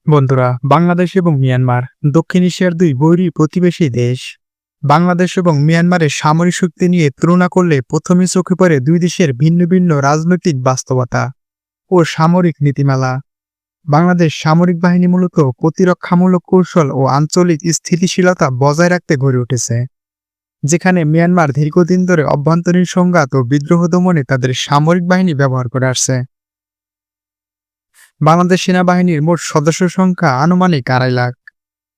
বন্ধুরা, বাংলাদেশ এবং মিয়ানমার দক্ষিণ এশিয়ার দুই বৈরী প্রতিবেশী দেশ। বাংলাদেশ এবং মিয়ানমারের সামরিক শক্তি নিয়ে তুলনা করলে প্রথমে চোখে পড়ে দুই দেশের ভিন্ন ভিন্ন রাজনৈতিক বাস্তবতা ও সামরিক নীতিমালা। বাংলাদেশ সামরিক বাহিনী মূলত প্রতিরক্ষামূলক কৌশল ও আঞ্চলিক স্থিতিশীলতা বজায় রাখতে গড়ে উঠেছে, যেখানে মিয়ানমার দীর্ঘদিন ধরে অভ্যন্তরীণ সংঘাত ও বিদ্রোহ দমনে তাদের সামরিক বাহিনী ব্যবহার করে আসছে। বাংলাদেশ সেনাবাহিনীর মোট সদস্য সংখ্যা আনুমানিক ২.৫ লাখ,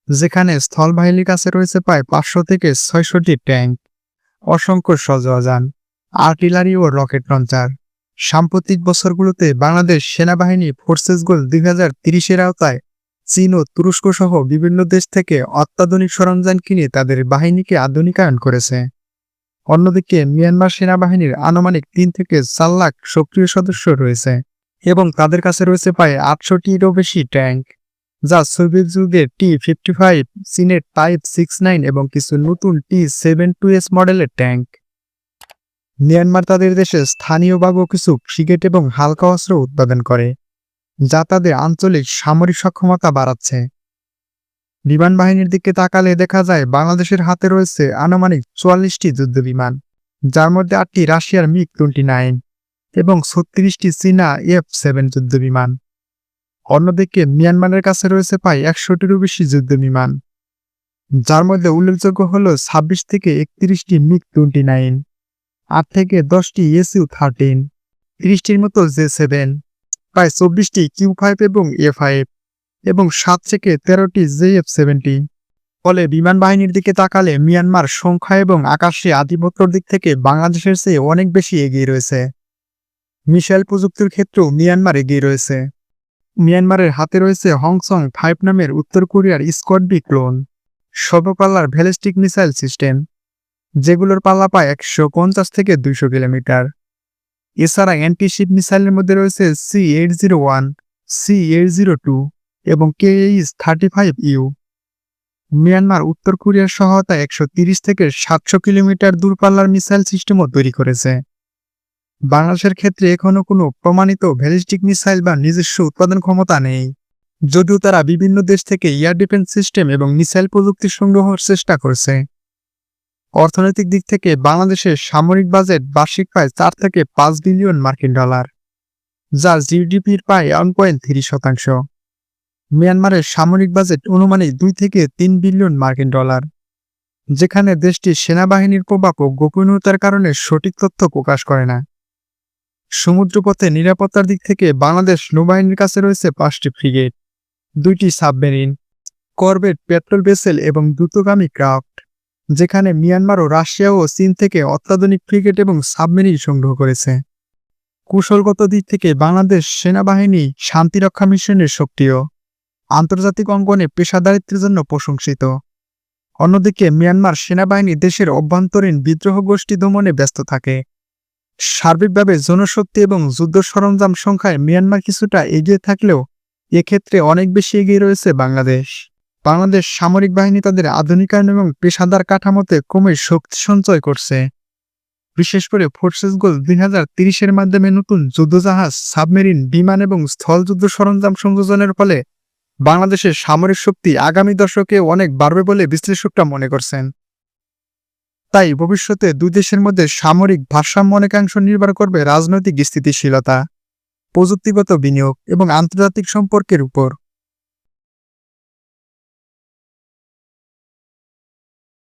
যেখানে স্থলবাহিনীর কাছে রয়েছে প্রায় ৫০০ থেকে ৬০০টি ট্যাঙ্ক, অসংখ্য সজোয়াজান, আর্টিলারি ও রকেট লঞ্চার। সাম্প্রতিক বছরগুলোতে বাংলাদেশ সেনাবাহিনী ফোর্সেস গোল ২০৩০-এর আওতায় চীন ও তুরস্ক সহ বিভিন্ন দেশ থেকে অত্যাধুনিক সরঞ্জাম কিনে তাদের বাহিনীকে আধুনিকায়ন করেছে। অন্যদিকে মিয়ানমার সেনাবাহিনীর আনুমানিক ৩ থেকে ৪ লাখ সক্রিয় সদস্য রয়েছে এবং তাদের কাছে রয়েছে প্রায় ৮০০টিরও বেশি ট্যাঙ্ক, যা সোভিয়েত যুগের T-55, চীনের টাইপ 69 এবং কিছু নতুন T-72S মডেলের ট্যাঙ্ক। মিয়ানমার তাদের দেশে স্থানীয়ভাবে কিছু ফ্রিগেট এবং হালকা অস্ত্র উৎপাদন করে, যা তাদের আঞ্চলিক সামরিক সক্ষমতা বাড়াচ্ছে। বিমান বাহিনীর দিকে তাকালে দেখা যায় বাংলাদেশের হাতে রয়েছে আনুমানিক ৪৪টি যুদ্ধবিমান, যার মধ্যে ৮টি রাশিয়ার MiG-29 এবং ৩৬টি চীনা F-7 যুদ্ধবিমান। অন্যদিকে মিয়ানমারের কাছে রয়েছে প্রায় ১০০টিরও বেশি যুদ্ধবিমান, যার মধ্যে উল্লেখযোগ্য হল ২৬ থেকে ৩১টি MiG-29, ৮ থেকে ১০টি Su-13, ৩০টির মতো J-7, প্রায় ২৪টি Q-5 এবং A-5 এবং ৭ থেকে ১৩টি JF-70। ফলে বিমান বাহিনীর দিকে তাকালে মিয়ানমার সংখ্যা এবং আকাশে আধিপত্যের দিক থেকে বাংলাদেশের চেয়ে অনেক বেশি এগিয়ে রয়েছে। মিসাইল প্রযুক্তির ক্ষেত্রেও মিয়ানমার এগিয়ে রয়েছে। মিয়ানমারের হাতে রয়েছে হংসং 5 নামের উত্তর কোরিয়ার স্কোয়াড-বি ক্লোন সর্বপাল্লার ব্যালিস্টিক মিসাইল সিস্টেম, যেগুলোর পাল্লা পায় ১৫০ থেকে ২০০ কিলোমিটার। এছাড়া অ্যান্টি-শিপ মিসাইলের মধ্যে রয়েছে C-801, C-802 এবং KH-35U। মিয়ানমার উত্তর কোরিয়ার সহায়তায় ১৩০ থেকে ৭০০ কিলোমিটার দূরপাল্লার মিসাইল সিস্টেমও তৈরি করেছে। বাংলাদেশের ক্ষেত্রে এখনো কোনো প্রমাণিত ব্যালিস্টিক মিসাইল বা নিজস্ব উৎপাদন ক্ষমতা নেই, যদিও তারা বিভিন্ন দেশ থেকে এয়ার ডিফেন্স সিস্টেম এবং মিসাইল প্রযুক্তি সংগ্রহের চেষ্টা করছে। অর্থনৈতিক দিক থেকে বাংলাদেশের সামরিক বাজেট বার্ষিক প্রায় ৪ থেকে ৫ বিলিয়ন মার্কিন ডলার, যা জিডিপির প্রায় 1.3%। মিয়ানমারের সামরিক বাজেট অনুমানিক ২ থেকে ৩ বিলিয়ন মার্কিন ডলার, যেখানে দেশটির সেনাবাহিনীর প্রভাব ও গোপনীয়তার কারণে সঠিক তথ্য প্রকাশ করে না। সমুদ্রপথে নিরাপত্তার দিক থেকে বাংলাদেশ নৌবাহিনীর কাছে রয়েছে ৫টি ফ্রিগেট, ২টি সাবমেরিন, করভেট পেট্রোল ভেসেল এবং দ্রুতগামী ক্রাফট, যেখানে মিয়ানমার ও রাশিয়া ও চীন থেকে অত্যাধুনিক ফ্রিগেট এবং সাবমেরিন সংগ্রহ করেছে। কৌশলগত দিক থেকে বাংলাদেশ সেনাবাহিনী শান্তিরক্ষা মিশনের সক্রিয়, আন্তর্জাতিক অঙ্গনে পেশাদারিত্বের জন্য প্রশংসিত। অন্যদিকে মিয়ানমার সেনাবাহিনী দেশের অভ্যন্তরীণ বিদ্রোহ গোষ্ঠী দমনে ব্যস্ত থাকে। সার্বিকভাবে জনশক্তি এবং যুদ্ধ সরঞ্জাম সংখ্যায় মিয়ানমার কিছুটা এগিয়ে থাকলেও এক্ষেত্রে অনেক বেশি এগিয়ে রয়েছে বাংলাদেশ। বাংলাদেশ সামরিক বাহিনী তাদের আধুনিকায়ন এবং পেশাদার কাঠামোতে ক্রমে শক্তি সঞ্চয় করছে। বিশেষ করে ফোর্সেস গোল ২০৩০-এর মাধ্যমে নতুন যুদ্ধজাহাজ, সাবমেরিন, বিমান এবং স্থলযুদ্ধ সরঞ্জাম সংযোজনের ফলে বাংলাদেশের সামরিক শক্তি আগামী দশকে অনেক বাড়বে বলে বিশ্লেষকরা মনে করছেন। তাই ভবিষ্যতে দুই দেশের মধ্যে সামরিক ভারসাম্য অনেকাংশ নির্ভর করবে রাজনৈতিক স্থিতিশীলতা, প্রযুক্তিগত বিনিয়োগ এবং আন্তর্জাতিক সম্পর্কের উপর।